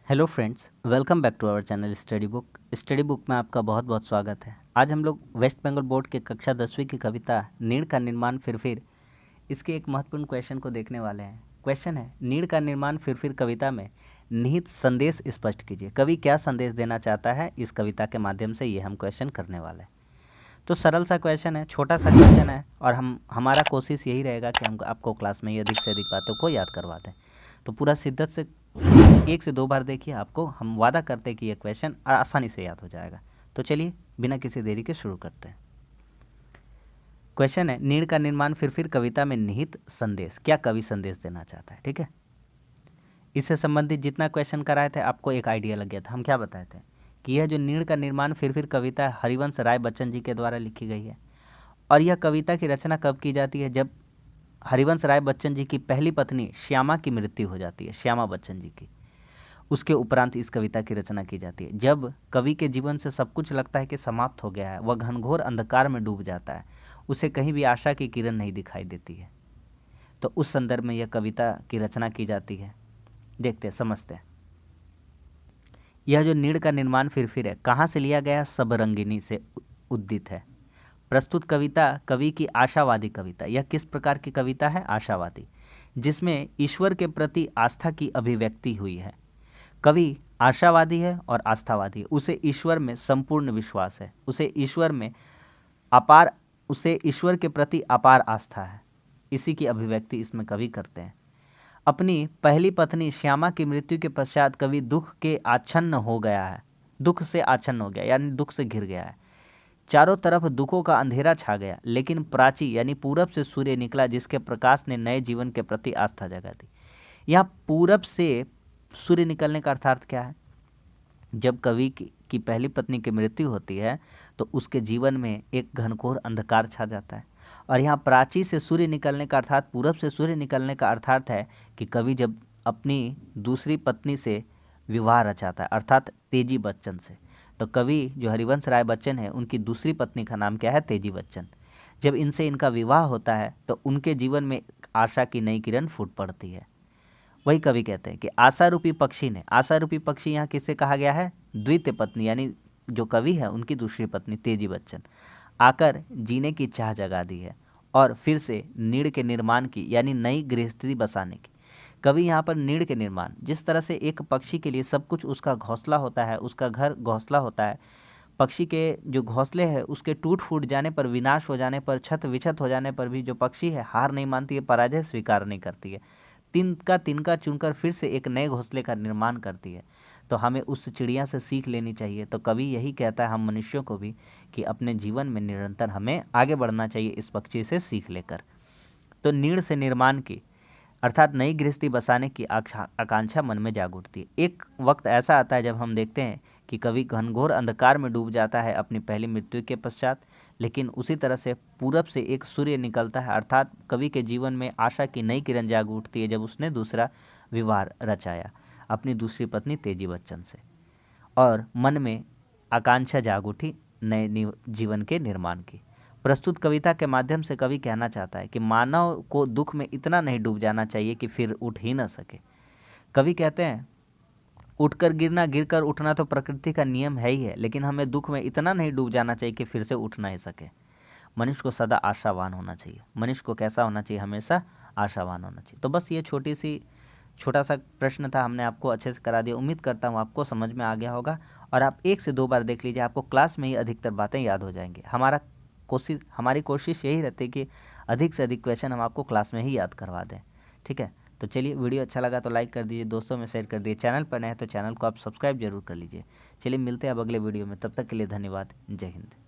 Hello friends, welcome back to our channel study book में आपका बहुत बहुत स्वागत है। आज हम लोग वेस्ट बंगाल बोर्ड के कक्षा 10वीं की कविता नीड़ का निर्माण फिर इसके एक महत्वपूर्ण क्वेश्चन को देखने वाले हैं। क्वेश्चन है, नीड़ का निर्माण फिर कविता में निहित संदेश स्पष्ट कीजिए। कवि क्या संदेश देना चाहता है इस कविता के माध्यम से, ये हम क्वेश्चन करने वाले हैं। तो सरल सा क्वेश्चन है, छोटा सा क्वेश्चन है, और हमारा कोशिश यही रहेगा कि हम आपको क्लास में अधिक से अधिक बातों को याद करवा दें। तो पूरा शिद्दत से 1 से 2 बार देखिए, आपको हम वादा करते हैं कि ये क्वेश्चन आसानी से याद हो जाएगा। तो चलिए बिना किसी देरी के शुरू करते हैं। क्वेश्चन है, नीड़ का निर्माण फिर कविता में निहित संदेश। क्या कवि संदेश देना चाहता है? ठीक है, इससे संबंधित जितना क्वेश्चन कराए थे आपको एक आइडिया लग गया था। हम क्या बताए थे कि यह जो नीड़ का निर्माण फिर कविता हरिवंश राय बच्चन जी के द्वारा लिखी गई है, और यह कविता की रचना कब की जाती है? जब हरिवंश राय बच्चन जी की पहली पत्नी श्यामा की मृत्यु हो जाती है, श्यामा बच्चन जी की। उसके उपरांत इस कविता की रचना की जाती है। जब कवि के जीवन से सब कुछ लगता है कि समाप्त हो गया है, वह घनघोर अंधकार में डूब जाता है, उसे कहीं भी आशा की किरण नहीं दिखाई देती है, तो उस संदर्भ में यह कविता की रचना की जाती है। देखते हैं, समझते हैं। यह जो नीड़ का निर्माण फिर है, कहाँ से लिया गया? सबरंगिनी से उद्दित है। प्रस्तुत कविता कवि की आशावादी कविता। यह किस प्रकार की कविता है? आशावादी, जिसमें ईश्वर के प्रति आस्था की अभिव्यक्ति हुई है। कवि आशावादी है और आस्थावादी है, उसे ईश्वर में संपूर्ण विश्वास है, उसे ईश्वर के प्रति अपार आस्था है। इसी की अभिव्यक्ति इसमें कवि करते हैं। अपनी पहली पत्नी श्यामा की मृत्यु के पश्चात कवि दुख के आच्छन्न हो गया है, दुख से आच्छन्न हो गया यानी दुख से घिर गया है। चारों तरफ दुखों का अंधेरा छा गया, लेकिन प्राची यानी पूरब से सूर्य निकला, जिसके प्रकाश ने नए जीवन के प्रति आस्था जगा दी। यहाँ पूरब से सूर्य निकलने का अर्थात क्या है? जब कवि की पहली पत्नी की मृत्यु होती है तो उसके जीवन में एक घनघोर अंधकार छा जाता है, और यहाँ प्राची से सूर्य निकलने का अर्थात पूरब से सूर्य निकलने का अर्थात है कि कवि जब अपनी दूसरी पत्नी से विवाह रचाता है, अर्थात तेजी बच्चन से। तो कवि जो हरिवंश राय बच्चन है, उनकी दूसरी पत्नी का नाम क्या है? तेजी बच्चन। जब इनसे इनका विवाह होता है तो उनके जीवन में आशा की नई किरण फूट पड़ती है। वही कवि कहते हैं कि आशा रूपी पक्षी ने, आशा रूपी पक्षी यहाँ किससे कहा गया है? द्वितीय पत्नी यानी जो कवि है उनकी दूसरी पत्नी तेजी बच्चन, आकर जीने की चाह जगा दी है और फिर से नीड़ के निर्माण की यानी नई गृहस्थी बसाने की। कवि यहाँ पर नीड़ के निर्माण, जिस तरह से एक पक्षी के लिए सब कुछ उसका घोंसला होता है, उसका घर घोंसला होता है, पक्षी के जो घोंसले हैं उसके टूट फूट जाने पर, विनाश हो जाने पर, छत विछत हो जाने पर भी जो पक्षी है हार नहीं मानती है, पराजय स्वीकार नहीं करती है, तिनका चुनकर फिर से एक नए घोंसले का निर्माण करती है। तो हमें उस चिड़िया से सीख लेनी चाहिए। तो कवि यही कहता है हम मनुष्यों को भी कि अपने जीवन में निरंतर हमें आगे बढ़ना चाहिए इस पक्षी से सीख लेकर। तो नीड़ से निर्माण की अर्थात नई गृहस्थी बसाने की आकांक्षा मन में जाग उठती है। एक वक्त ऐसा आता है जब हम देखते हैं कि कवि घनघोर अंधकार में डूब जाता है अपनी पहली मृत्यु के पश्चात, लेकिन उसी तरह से पूरब से एक सूर्य निकलता है, अर्थात कवि के जीवन में आशा की नई किरण जाग उठती है जब उसने दूसरा विवाह रचाया अपनी दूसरी पत्नी तेजी बच्चन से, और मन में आकांक्षा जाग उठी नए जीवन के निर्माण की। प्रस्तुत कविता के माध्यम से कवि कहना चाहता है कि मानव को दुख में इतना नहीं डूब जाना चाहिए कि फिर उठ ही न सके। कवि कहते हैं उठकर गिरना, गिरकर उठना तो प्रकृति का नियम है ही है, लेकिन हमें दुख में इतना नहीं डूब जाना चाहिए कि फिर से उठ नहीं सके। मनुष्य को सदा आशावान होना चाहिए। मनुष्य को कैसा होना चाहिए? हमेशा आशावान होना चाहिए। तो बस ये छोटा सा प्रश्न था, हमने आपको अच्छे से करा दिया। उम्मीद करता हूँ आपको समझ में आ गया होगा, और आप 1 से 2 बार देख लीजिए, आपको क्लास में ही अधिकतर बातें याद हो जाएंगी। हमारी कोशिश यही रहती है कि अधिक से अधिक क्वेश्चन हम आपको क्लास में ही याद करवा दें। ठीक है, तो चलिए, वीडियो अच्छा लगा तो लाइक कर दीजिए, दोस्तों में शेयर कर दीजिए, चैनल पर नए हैं तो चैनल को आप सब्सक्राइब जरूर कर लीजिए। चलिए मिलते हैं अब अगले वीडियो में, तब तक के लिए धन्यवाद। जय हिंद।